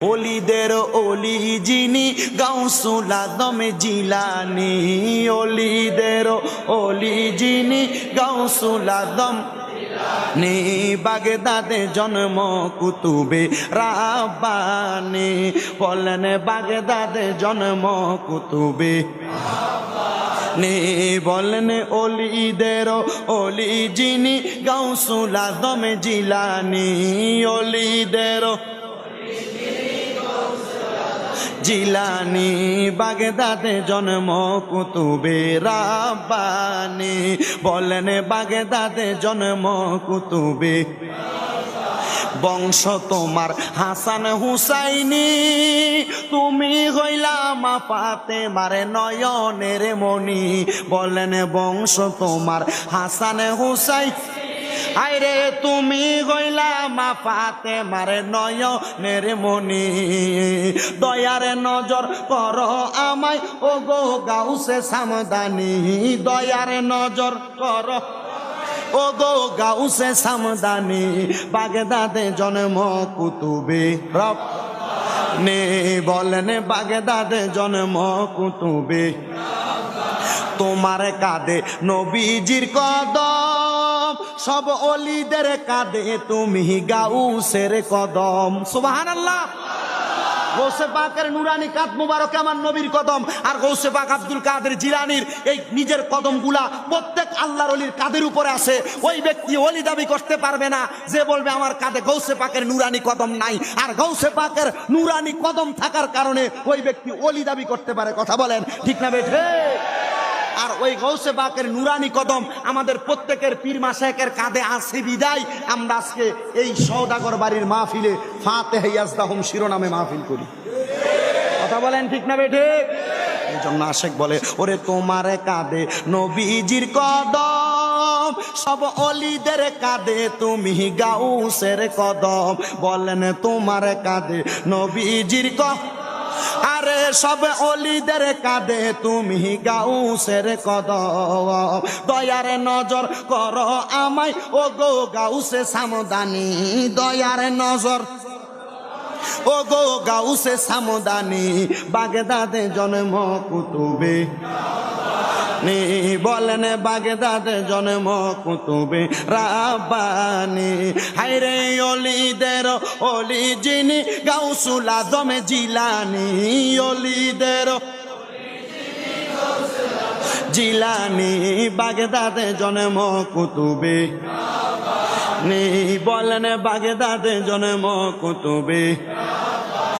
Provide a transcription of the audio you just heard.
ওলিদের ওলি যিনি গাউসুল আজম জিলানী, ওলিদের ওলি যিনি গাউসুল আজম নি, বাগদাদে জন্ম কুতুবে রাব্বানী। বলেন বাগদাদে জন্ম কুতুবে নি, বলেন ওলিদের ওলি যিনি গাউসুল আজম জিলানী, ওলিদের জিলানী, বাগদাদে জন্ম কুতুবে রাব্বানী। বলেন বাগদাদে জন্ম কুতুবে, বংশ তোমার হাসান হুসাইনি, তুমি হইলা মা ফাতেমার নয়নের মণি। বলেন বংশ তোমার হাসান হুসাইন, আইরে তুমি গইলা মা ফাতেমার নয়নের মণি। দয়ার নজর করো আমায় ও গো গাউসে সামদানি, দয়ার নজর করো ও গো গাউসে সামদানি। বাগদাদে জন্ম কুতুবে রাব্বানী, বলেন বাগদাদে জন্ম কুতুবে। তোমার কাঁধে নবীজির কদম, সব ওলিদের কাঁধে তুমি গাউসের কদম। সুবহানাল্লাহ। গৌসে পাকের নুরানি কাঁধ মুবারক আমার নবীর কদম, আর গৌসে পাক আব্দুল কাদের জিলানীর এই নিজের কদমগুলা প্রত্যেক আল্লাহর ওলির কাঁধের উপরে আছে। ওই ব্যক্তি ওলি দাবি করতে পারবে না যে বলবে আমার কাঁধে গৌসে পাকের নুরানি কদম নাই। আর গৌসে পাকের নুরানি কদম থাকার কারণে ওই ব্যক্তি ওলি দাবি করতে পারে। কথা বলেন ঠিক না বেঠে? আর ওই গৌসে পাকের নুরানি কদম আমাদের প্রত্যেকের পীর মাশায়েখের কাঁধে আছে বিদায় আমরা আজকে এই সওদাগর বাড়ির মাহফিলে ফাতিহা ইয়াজদাহুম শিরোনামে মাহফিল করি। কথা বলেন ঠিক না বেঠে? এই জন্য আশেক বলে ওরে তোমার কাঁধে নবীজির কদম, সব ওলিদের কাঁধে তুমি গাউসের কদম। বলেন তোমার কাঁধে নবীজির কদম, আরে সব ওলিদের কাঁধে তুমি গাউসের কদম। দয়ার নজর করো আমায় ও গো গাউসে সামদানি, দয়ার নজর ও গো গাউসে সামদানি। বাগদাদে জন্ম কুতুবে নি, বলেন বাগদাদে জন্ম কুতুবে রাব্বানী। হায়রে ওলিদের ওলি যিনি গাউসুল আজম জিলানী, ওলিদের জিলানী, বাগদাদে জন্ম কুতুবে নি, বলেন বাগদাদে জন্ম কুতুবে।